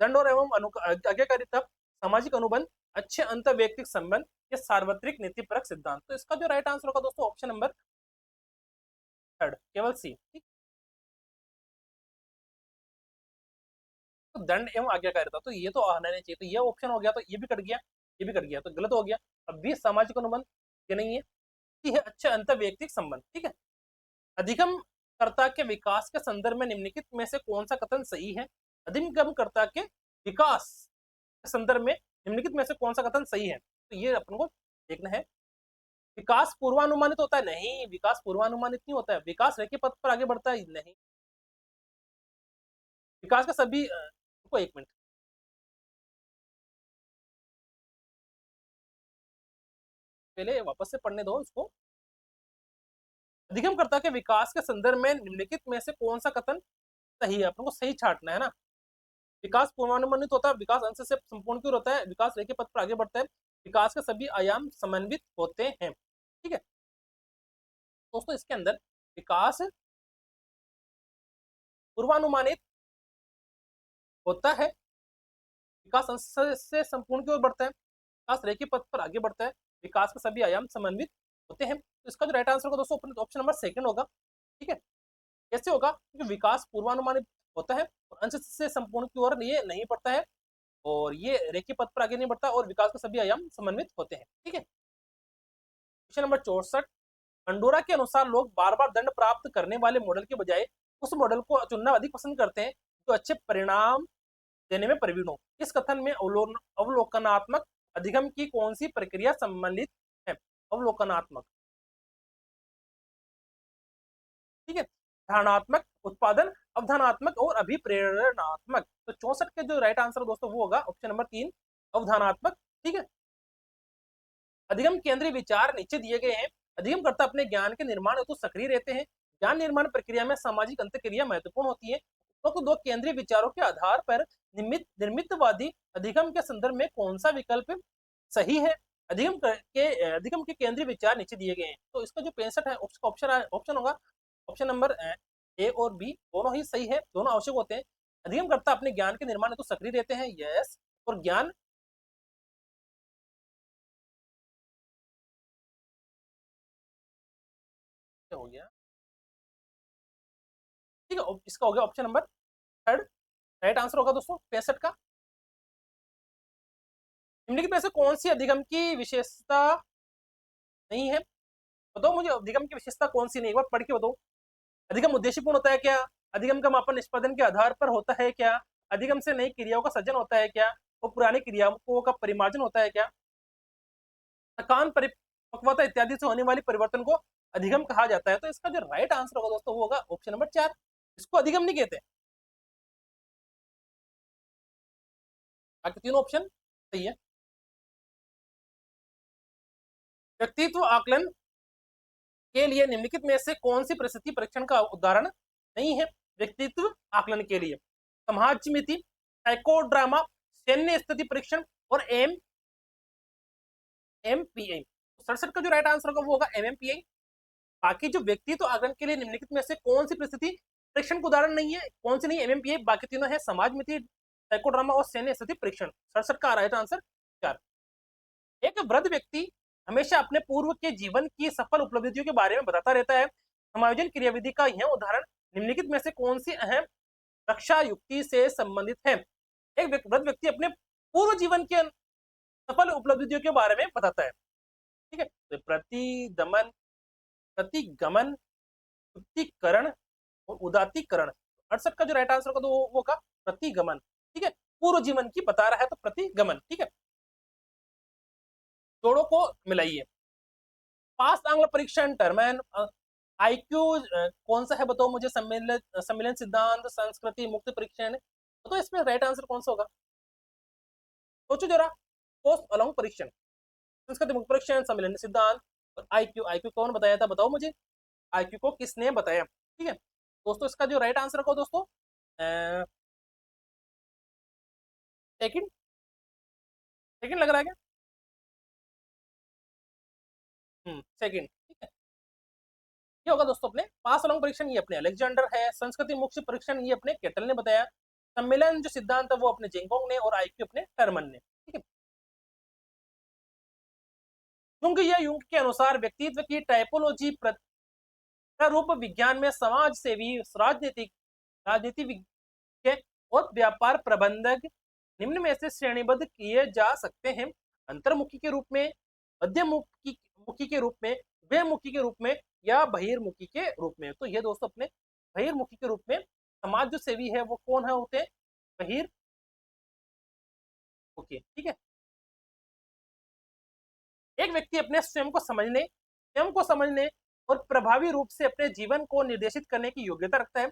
दंड और एवं आज्ञाकारिता, सामाजिक अनुबंध, अच्छे अंत व्यक्तिक संबंध या सार्वत्रिक नीतिपरक सिद्धांत। तो इसका जो राइट आंसर होगा दोस्तों ऑप्शन नंबर 3 केवल सी। ठीक, तो दंड एवं आज्ञाकारिता तो ये तो आना नहीं चाहिए, तो ये ऑप्शन हो गया, तो ये भी कट गया, ये भी कट गया, तो गलत हो गया। अब भी सामाजिक अनुबंध ये नहीं है, ये है अच्छे अंत व्यक्तिक संबंध। ठीक है, अधिगम कर्ता के विकास के संदर्भ में निम्नलिखित में से कौन सा कथन सही है? अधिगम कर्ता के विकास के संदर्भ में निम्नलिखित में से कौन सा कथन सही है? तो ये अपन को देखना है। विकास पूर्वानुमानित होता है? नहीं, विकास पूर्वानुमानित नहीं होता है। विकास रेखीय पथ पर आगे बढ़ता है? नहीं। विकास का सभी रुको एक मिनट, पहले वापस से पढ़ने दो इसको। अधिगमकर्ता के विकास के संदर्भ में निम्नलिखित में से कौन सा कथन सही है? अपन को सही छांटना है ना। विकास पूर्वानुमानित होता है, विकास अंश से संपूर्ण क्यों होता है, विकास रेखीय पथ पर आगे बढ़ता है, विकास के सभी आयाम समन्वित होते हैं। ठीक है दोस्तों, इसके अंदर विकास पूर्वानुमानित होता है, विकास अंश से संपूर्ण की ओर बढ़ता है, विकास रेखीय पथ पर आगे बढ़ता है, विकास के सभी आयाम समन्वित होते हैं। तो इसका जो राइट आंसर होगा दोस्तों ऑप्शन नंबर 2 होगा। ठीक है, कैसे होगा? क्योंकि विकास पूर्वानुमानित होता है और अंश से संपूर्ण की ओर ये नहीं बढ़ता है, और ये रेखीय पथ पर आगे नहीं बढ़ता, और विकास के सभी आयाम समन्वित होते हैं। ठीक है, क्वेश्चन नंबर 64, अंडोरा के अनुसार लोग बार बार दंड प्राप्त करने वाले मॉडल के बजाय उस मॉडल को चुनना अधिक पसंद करते हैं जो अच्छे परिणाम देने में प्रवीण हो। इस कथन में अवलोकनात्मक अधिगम की कौन सी प्रक्रिया सम्मिलित है? अवलोकनात्मक। ठीक है, धारणात्मक, उत्पादन, अवधानात्मक और अभिप्रेरणात्मक। तो 64 के जो राइट आंसर दोस्तों वो होगा ऑप्शन नंबर 3 अवधानात्मक। ठीक है, अधिगम केंद्रीय विचार नीचे दिए गए हैं। अधिगम करता अपने ज्ञान के निर्माण हेतु सक्रिय रहते हैं। ज्ञान निर्माण प्रक्रिया में सामाजिक अंतक्रिया महत्वपूर्ण होती है। तो दो केंद्रीय विचारों के आधार पर निर्मितवादी अधिगम के संदर्भ में कौन सा विकल्प सही है? अधिगम के केंद्रीय विचार नीचे दिए गए हैं। तो इसका जो 65 है उसका ऑप्शन होगा ऑप्शन नंबर ए और बी दोनों ही सही है, दोनों आवश्यक होते हैं। अधिगमकर्ता अपने ज्ञान के निर्माण हेतु सक्रिय रहते हैं, यस। और ज्ञान हो गया, ठीक है। इसका हो गया option number third, right answer होगा दोस्तों 65 का। निम्नलिखित में से कौन सी अधिगम की विशेषता नहीं है? बताओ मुझे, अधिगम की विशेषता कौन सी नहीं, एक बार पढ़ के बताओ। अधिगम उद्देश्यपूर्ण होता है क्या? अधिगम का मापन निष्पादन के आधार पर होता है क्या? अधिगम से नई क्रियाओं का सृजन होता है क्या? और पुरानी क्रियाओं का परिमार्जन होता है क्या? थकान, परिपक्वता इत्यादि से होने वाली परिवर्तन को अधिगम कहा जाता है। तो इसका जो राइट आंसर होगा दोस्तों वो होगा ऑप्शन नंबर 4। इसको अधिगम नहीं कहते। बाकी तीनों ऑप्शन सही है। व्यक्तित्व आकलन के लिए निम्नलिखित में से कौन सी परिस्थिति परीक्षण का उदाहरण नहीं है? व्यक्तित्व आकलन के लिए समाजमिति, साइकोड्रामा, सैन्य स्थिति परीक्षण और एमपीआई। 67 का जो राइट आंसर होगा वो होगा एमएमपीआई। बाकी जो व्यक्तित्व आकलन के लिए निम्नलिखित में से कौन सी परिस्थिति परीक्षण का उदाहरण नहीं है, कौन सी नहीं, एमएमपीआई। बाकी तीनों है समाजमिति, साइकोड्रामा और सैन्य स्थिति परीक्षण। 67 का राइट आंसर 4। एक वृद्ध व्यक्ति हमेशा अपने पूर्व के जीवन की सफल उपलब्धियों के बारे में बताता रहता है। समायोजन क्रियाविधि का यह उदाहरण निम्नलिखित में से कौन सी अहम रक्षा युक्ति से संबंधित है? एक वृद्ध व्यक्ति अपने पूर्व जीवन के सफल उपलब्धियों के बारे में बताता है, ठीक है। तो प्रतिगमन, युक्तिकरण और उदात्तीकरण। 68 का जो राइट आंसर होगा तो वो होगा प्रतिगमन, ठीक है। पूर्व जीवन की बता रहा है तो प्रतिगमन, ठीक है। जोड़ों को मिलाइए। पास आंग्ल परीक्षण, टर्मन, आईक्यू कौन सा है बताओ मुझे? सम्मेलन सिद्धांत, संस्कृति मुक्त परीक्षण। तो इसमें राइट आंसर कौन सा होगा? सोचो जरा। पोस्ट अलॉन्ग परीक्षण, संस्कृति मुक्त परीक्षण, सम्मेलन सिद्धांत और आईक्यू। आईक्यू कौन बताया था बताओ मुझे? आईक्यू को किसने बताया, ठीक है दोस्तों। इसका जो राइट आंसर होगा दोस्तों सेकंड, सेकंड लग रहा है क्या? सेकंड, ठीक है। ये होगा दोस्तों अपने पास अलॉन्ग परीक्षण, ये अपने अलेक्जेंडर है। संस्कृति मुक्त परीक्षण ये अपने केटल ने बताया। सम्मेलन जो सिद्धांत है वो अपने जेंगोंग ने, और आईक्यू अपने टर्मन ने, ठीक है। युंग या युंग के अनुसार व्यक्तित्व की टाइपोलॉजी प्रारूप विज्ञान में समाज सेवी, राजनीतिक, राजनीति विज्ञ और व्यापार प्रबंधक निम्न में से श्रेणीबद्ध किए जा सकते हैं। अंतर्मुखी के रूप में, मध्यमुखी मुखी के रूप में, व्यमुखी के रूप में या बहिर्मुखी के रूप में। तो ये दोस्तों अपने बहिर्मुखी के रूप में समाज जो सेवी है वो कौन है होते हैं? बहिर्मुखी, ठीक है। एक व्यक्ति अपने स्वयं को समझने और प्रभावी रूप से अपने जीवन को निर्देशित करने की योग्यता रखता है।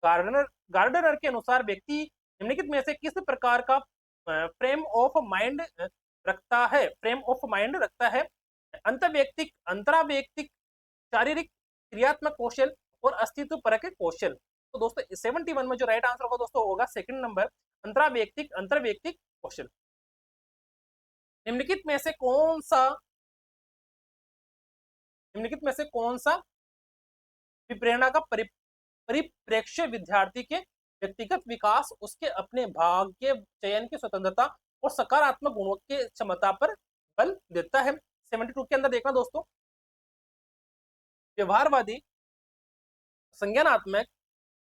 गार्डनर के अनुसार व्यक्ति निम्नलिखित में से किस प्रकार का फ्रेम ऑफ माइंड रखता है? फ्रेम ऑफ माइंड रखता है अंतर्वैयक्तिक, अंतरावैयक्तिक, शारीरिक, क्रियात्मक कौशल और अस्तित्व परक कौशल। तो दोस्तों 71 में जो राइट आंसर होगा दोस्तों होगा सेकंड नंबर, अंतरावैयक्तिक कौशल। निम्नलिखित में से कौन सा विप्रेरणा का परिप्रेक्ष्य विद्यार्थी के व्यक्तिगत विकास, उसके अपने भाग के चयन की स्वतंत्रता और सकारात्मक गुणों की क्षमता पर बल देता है? 72 के अंदर देखना दोस्तों, व्यवहारवादी, संज्ञानात्मक,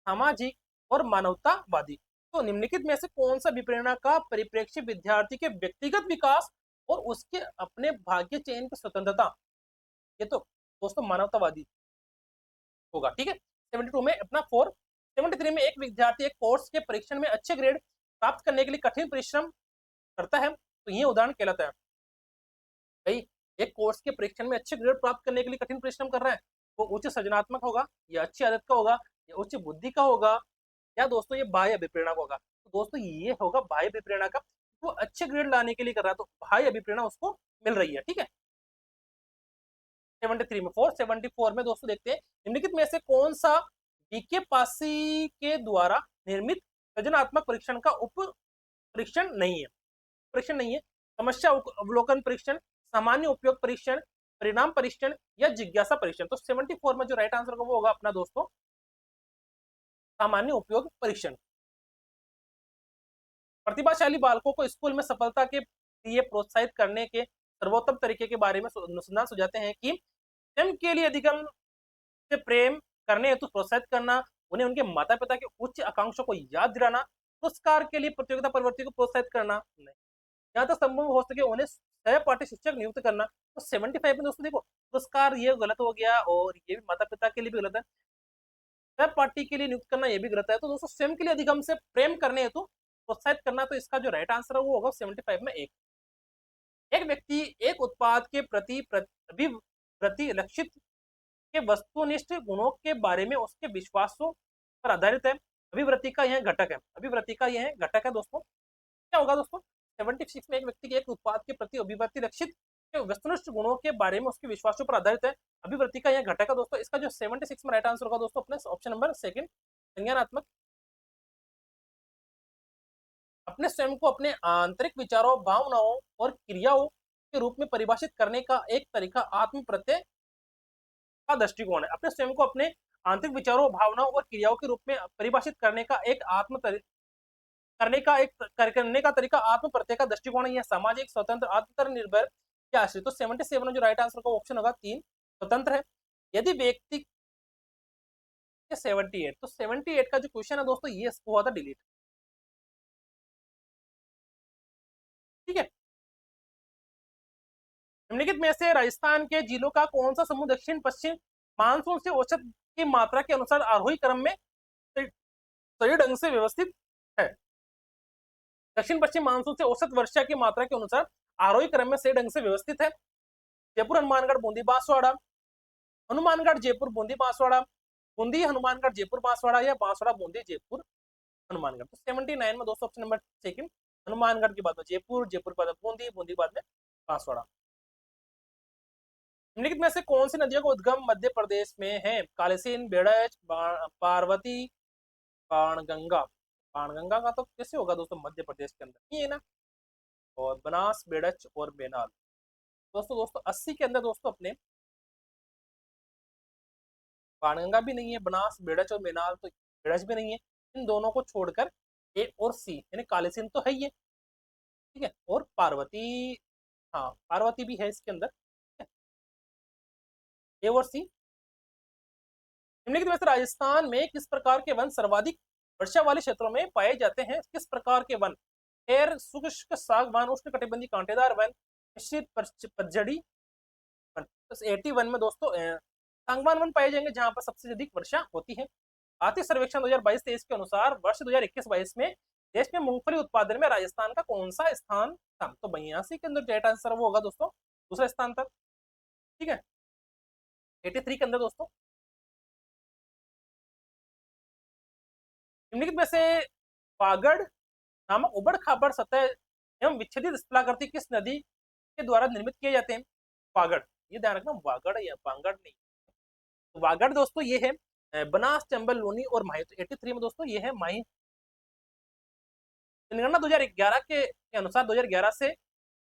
सामाजिक और मानवतावादी। तो निम्नलिखित में से कौन सा विप्रेरणा का परिप्रेक्ष्य विद्यार्थी के व्यक्तिगत विकास और उसके अपने भाग्य चयन की स्वतंत्रता? ये तो दोस्तों मानवतावादी होगा, ठीक है। 72 में अपना 4। 73 में एक विद्यार्थी एक कोर्स के परीक्षण में अच्छे ग्रेड प्राप्त करने के लिए कठिन परिश्रम करता है, तो ये उदाहरण कहलाता है। भाई एक कोर्स के परीक्षण में अच्छे ग्रेड प्राप्त करने के लिए कठिन परिश्रम कर रहा है, वो उच्च सृजनात्मक होगा या अच्छी आदत का होगा या उच्च बुद्धि का होगा या दोस्तों ये बाह्य अभिप्रेरणा का होगा? तो दोस्तों ये होगा बाह्य अभिप्रेरणा का। वो अच्छे ग्रेड लाने के लिए कर रहा है तो बाह्य अभिप्रेरणा उसको मिल रही है, ठीक है। 73 में 474 में दोस्तों देखते हैं निम्नलिखित में से कौन सा डीके पासी के द्वारा निर्मित सृजनात्मक परीक्षण का उप परीक्षण नहीं है? समस्या अवलोकन परीक्षण, सामान्य उपयोग परीक्षण, परिणाम परीक्षण या जिज्ञासा परीक्षण। तो 74 में जो राइट आंसर होगा वो होगा अपना दोस्तों सामान्य उपयोग परीक्षण। प्रतिभाशाली बालकों को स्कूल में सफलता के लिए प्रोत्साहित करने के सर्वोत्तम तरीके के बारे में अनुसंधान सुझाते हैं कि स्वयं के लिए अधिगम से प्रेम करने हेतु प्रोत्साहित करना, उन्हें उनके माता पिता के उच्च आकांक्षों को याद दिलाना, पुरस्कार के लिए प्रतियोगिता प्रवृत्ति को प्रोत्साहित करना नहीं, जहां तक संभव हो सके उन्हें सहपाठी शिक्षक नियुक्त करना। तो 75 में दोस्तों देखो पुरस्कार ये गलत हो गया और ये भी माता पिता के लिए भी गलत है, सहपाठी के लिए नियुक्त करना ये भी गलत है। तो दोस्तों स्वयं के लिए अधिगम से प्रेम करने हेतु प्रोत्साहित करना, तो इसका जो राइट आंसर है वो होगा 75 में एक व्यक्ति एक उत्पाद के प्रति अभिवृत्ति लक्षित के वस्तुनिष्ठ गुणों के बारे में उसके विश्वासों पर आधारित है। अभिवृत्ति का यह घटक है, अभिवृत्ति का यह घटक है दोस्तों। क्या होगा दोस्तों 76 में एक व्यक्ति के एक उत्पाद के प्रति अभिवृत्ति लक्षित के वस्तुनिष्ठ गुणों के बारे में उसके विश्वासों पर आधारित है। अभिवृत्ति का यह घटक है दोस्तों। इसका जो 76 में राइट आंसर होगा दोस्तों अपने ऑप्शन नंबर सेकंड, संज्ञानात्मक। अपने स्वयं को अपने आंतरिक विचारों, भावनाओं और क्रियाओं के रूप में परिभाषित करने का एक तरीका आत्म प्रत्यय का दृष्टिकोण है। अपने स्वयं को अपने आंतरिक विचारों, भावनाओं और क्रियाओं के रूप में परिभाषित करने का एक करने का तरीका आत्म प्रत्यय का दृष्टिकोण है। यह सामाजिक, स्वतंत्र, आत्मनिर्भर या आश्रित। तो 77 में जो राइट आंसर का ऑप्शन होगा 3 स्वतंत्र है। यदि व्यक्ति 78, तो 78 का जो क्वेश्चन है दोस्तों ये हुआ था डिलीट। ठीक है, निम्नलिखित में से राजस्थान के जिलों का कौन सा समूह दक्षिण पश्चिम मानसून से औसत की मात्रा के अनुसार आरोही क्रम में सही ढंग से व्यवस्थित है। दक्षिण पश्चिम मानसून से औसत वर्षा की मात्रा के अनुसार आरोही क्रम में सही ढंग से व्यवस्थित है। जयपुर, हनुमानगढ़, बूंदी, बांसवाड़ा, हनुमानगढ़, जयपुर, बूंदी, बांसवाड़ा, बूंदी, हनुमानगढ़, जयपुर, बांसवाड़ा या बांसवाड़ा, बूंदी, जयपुर, हनुमानगढ़। तो 79 में दोस्तों ऑप्शन नंबर सेकंड, हनुमानगढ़ के बाद में जयपुर, जयपुर के बाद में बूंदी, बूंदी के बाद में बांसवाड़ा। निम्नलिखित में से कौन सी नदियों का उद्गम मध्य प्रदेश में है? कालीसिंध, बेड़च, पार्वती, बाणगंगा। बाणगंगा का तो कैसे होगा दोस्तों मध्य प्रदेश के अंदर ये है ना, और बनास, बेड़च और बेनाल। दोस्तों 80 के अंदर दोस्तों अपने बाणगंगा भी नहीं है, बनास, बेड़च और बेनाल तो बेड़च भी नहीं है। इन दोनों को छोड़कर ए और सी यानी कालीसिंध तो है ही है, ठीक है, और पार्वती, हाँ पार्वती भी है इसके अंदर, ए और सी। निम्नलिखित में से राजस्थान में किस प्रकार के वन सर्वाधिक वर्षा वाले क्षेत्रों में पाए जाते हैं? किस प्रकार के वन? खैर, शुष्क सागवान, उष्णकटिबंधीय कांटेदार वन, मिश्रित पतझड़ी वन। तो 81 में दोस्तों सागवान वन पाए जाएंगे जहां पर सबसे अधिक वर्षा होती है। आर्थिक सर्वेक्षण 2022-23 के अनुसार वर्ष 2021-22 में देश में मूंगफली उत्पादन में राजस्थान का कौन सा स्थान था? तो 82 के अंदर राइट आंसर वो होगा दोस्तों दूसरा स्थान था। ठीक है, 83 के अंदर दोस्तों निम्नलिखित में से वागड़ नामक उबड़ खाबड़ सतह एवं विच्छेदित स्थलाकृति किस नदी के द्वारा निर्मित किए जाते हैं? वागड़, ये ध्यान रखना, वागड़ या वागड़ नहीं। तो वागड़ दोस्तों ये है बनास, चंबल, लूनी और माही। तो 83 में दोस्तों ये है माही। जनगणना 2011 के अनुसार 2011 से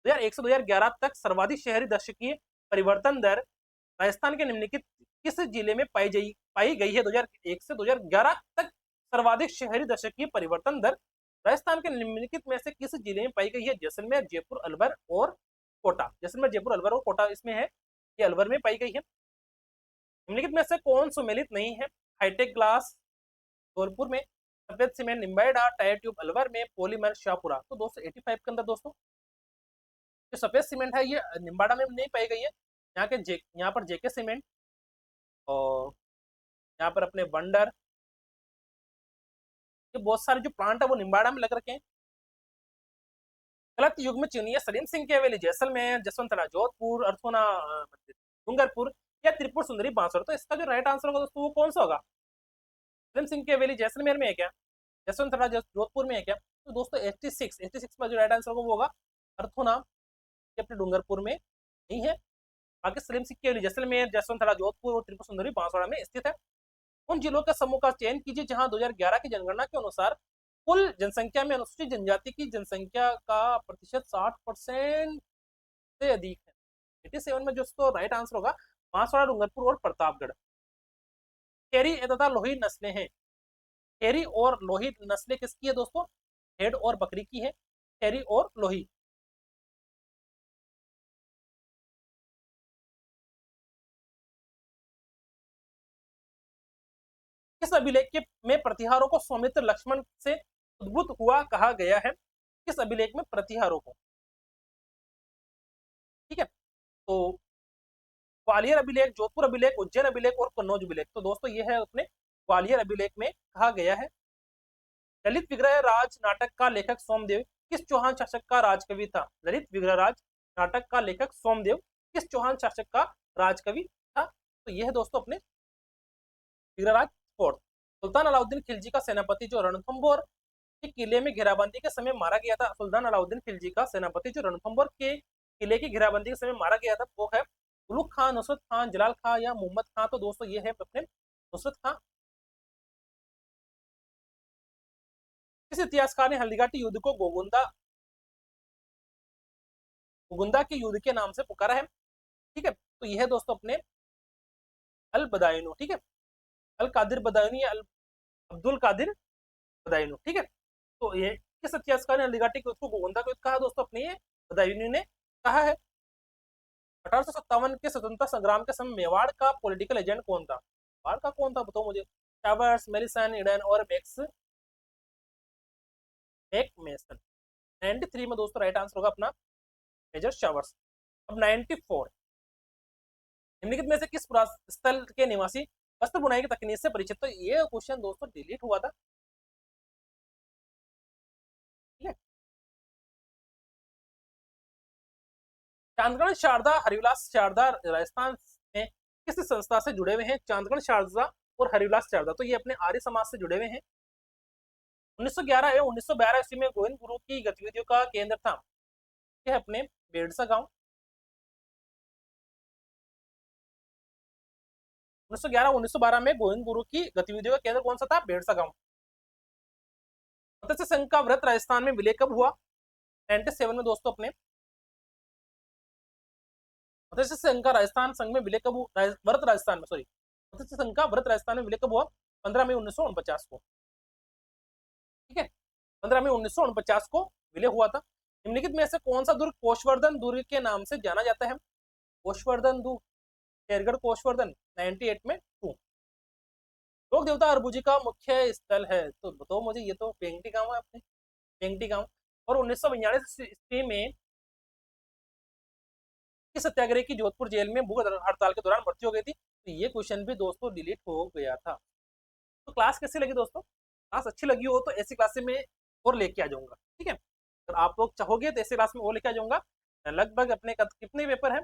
2001 से 2011 तक सर्वाधिक शहरी दशकीय परिवर्तन दर राजस्थान के निम्नलिखित किस जिले में पाई गई है? 2001 से 2011 तक सर्वाधिक शहरी दशकीय परिवर्तन दर राजस्थान के निम्नलिखित में से किस जिले में पाई गई है? जैसलमेर, जयपुर, अलवर और कोटा। जैसलमेर, जयपुर, अलवर और कोटा इसमें है, ये अलवर में पाई गई है। निम्नलिखित में से कौन सुमेलित नहीं है? हाईटेक ग्लास धौलपुर में, सफेद सीमेंट निम्बाइडा, टायर ट्यूब अलवर में, पॉलीमर शाहपुरा। तो दोस्तों 85 के अंदर दोस्तों जो सफेद सीमेंट है ये निम्बाड़ा में नहीं पाई गई है। यहाँ पर जेके सीमेंट और यहाँ पर अपने वंडर, ये बहुत सारे जो प्लांट है वो निम्बाड़ा में लग रखे हैं। गलत युग में चुनिए सलीम सिंह की हवेली जैसलमेर, जसवंतरा जोधपुर, अर्थोना डूंगरपुर या त्रिपुर सुंदरी बांसवाड़ा। तो इसका जो राइट आंसर होगा दोस्तों वो कौन सा होगा? सलीम सिंह की हवेली जैसलमेर में है क्या? जसवंतरा जोधपुर में है क्या? तो दोस्तों 86 में जो राइट आंसर होगा वो होगा अर्थोना, ये अपने डूंगरपुर में नहीं है। बाकी सलीम सिंह की हवेली जैसलमेर, जसवंतरा जोधपुर और त्रिपुर सुंदरी बांसवाड़ा में स्थित है। उन जिलों के समूह का चयन कीजिए जहां 2011 की जनगणना के अनुसार कुल जनसंख्या में अनुसूचित जनजाति की जनसंख्या का प्रतिशत 60% से अधिक है। 87 में जो राइट आंसर होगा बांसवाड़ा, डूंगरपुर और प्रतापगढ़। खेरी तथा लोही नस्लें हैं। खेरी और लोही नस्लें किसकी है दोस्तों? भेड़ और बकरी की है, खेरी और लोही। किस अभिलेख के में प्रतिहारों को सौमित्र लक्ष्मण से उद्भूत हुआ कहा गया है? किस अभिलेख में प्रतिहारों को? ठीक है, तो ग्वालियर अभिलेख, जोधपुर अभिलेख, उज्जैन अभिलेख और कन्नौज अभिलेख। तो दोस्तों ये है अपने ग्वालियर अभिलेख में कहा गया है। ललित विग्रह राज नाटक का लेखक सोमदेव किस चौहान शासक का राजकवि था? ललित विग्रह राज नाटक का लेखक सोमदेव किस चौहान शासक का राजकवि था? तो यह है दोस्तों अपने विग्रहराज फोर्थ। सुल्तान अलाउद्दीन खिलजी का सेनापति जो रणथंभौर के किले में घेराबंदी के समय मारा गया था, सुल्तान अलाउद्दीन खिलजी का सेनापति जो रणथंभौर के किले की घेराबंदी के समय मारा गया था, वो है उलुग खान, नुसरत खान, जलाल खान या मोहम्मद खान। तो दोस्तों ये है अपने नुसरत खान। किस इतिहासकार ने हल्दीघाटी युद्ध को गोगुंदा के युद्ध के नाम से पुकारा है? ठीक है, तो यह है दोस्तों अपने अल बदायूं। ठीक है, अल कादिर बदायूं या अब्दुल कादिर बदायूं। ठीक है, तो ये किस इतिहासकार ने हल्दीघाटी के युद्ध को गोगुंदा का युद्ध कहा दोस्तों? अपने ये बदायूं ने कहा है। 1857 के स्वतंत्रता संग्राम के समय मेवाड़ का पॉलिटिकल एजेंट कौन था? मेवाड़ का कौन था बताओ मुझे। टावर्स, मेलिसन, इडन और मैक्स मेसन। 93 में दोस्तों राइट आंसर होगा अपना मेजर शावर्स। अब 94, निम्नलिखित में से किस स्थल के निवासी वस्त्र बुनाई की तकनीक से परिचित? तो ये क्वेश्चन दोस्तों डिलीट हुआ था। ठीक है, चांदगढ़ शारदा हरिविलास शारदा राजस्थान में किस संस्था से जुड़े हुए हैं? चांदगढ़ शारदा और हरिविलास शारदा तो ये अपने आर्य समाज से जुड़े हुए हैं। 1911 एवं 1912 ईस्वी में गोविंद गुरु की गतिविधियों का केंद्र था, यह अपने बेड़सा गांव। 1911-1912 में गोविंद गुरु की गतिविधियों का केंद्र कौन सा था? बेड़सा गांव। मत्स्य संघ का व्रत राजस्थान में विलय कब हुआ? 97 में दोस्तों अपने मत्स्य संघ का राजस्थान संघ में विलय कब हुआ? व्रत राजस्थान में, सॉरी, मत्स्य संघ का व्रत राजस्थान में विलय कब हुआ? 15 मई 1949 को। ठीक है, 15 मई 1949 को विलय हुआ था। निम्नलिखित में से कौन सा दुर्ग कोशवर्धन दुर्ग के नाम से जाना जाता है? कोशवर्धन दुर्ग, शेरगढ़ कोशवर्धन। 98 में 2। लोक देवता अरबुजी का मुख्य स्थल है, तो बताओ मुझे। ये तो पेंगटी गांव है अपने, पेंगटी गांव। और 1942 ईस्वी में किस सत्याग्रह की जोधपुर जेल में भूख हड़ताल के दौरान मृत्यु हो गई थी? तो ये क्वेश्चन भी दोस्तों डिलीट हो गया था। तो क्लास कैसी लगी दोस्तों? क्लास अच्छी लगी हो तो ऐसी क्लास में और लेके आ जाऊंगा। ठीक है, अगर आप लोग चाहोगे तो ऐसी क्लास में और लेके आ जाऊंगा। लगभग अपने कितने पेपर हैं?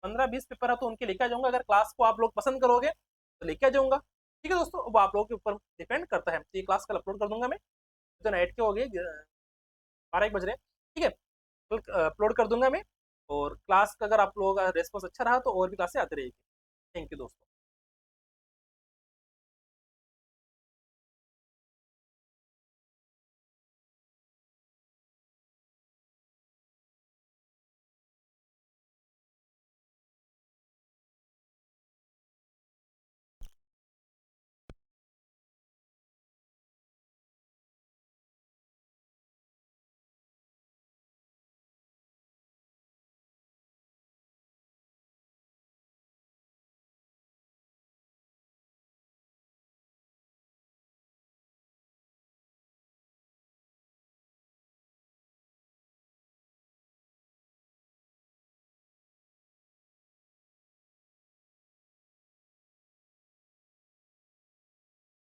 15-20 पेपर है, तो उनके लेके आ जाऊंगा। अगर क्लास को आप लोग पसंद करोगे तो लेके आ जाऊंगा। ठीक है दोस्तों, अब आप लोगों के ऊपर डिपेंड करता है। तो ये क्लास कल अपलोड कर दूंगा मैं, तो नाइट के हो गए 12-1 बज रहे हैं। ठीक है, कल अपलोड कर दूंगा मैं। और क्लास का अगर आप लोगों का रेस्पॉन्स अच्छा रहा तो और भी क्लासें आती रहेगी। थैंक यू दोस्तों।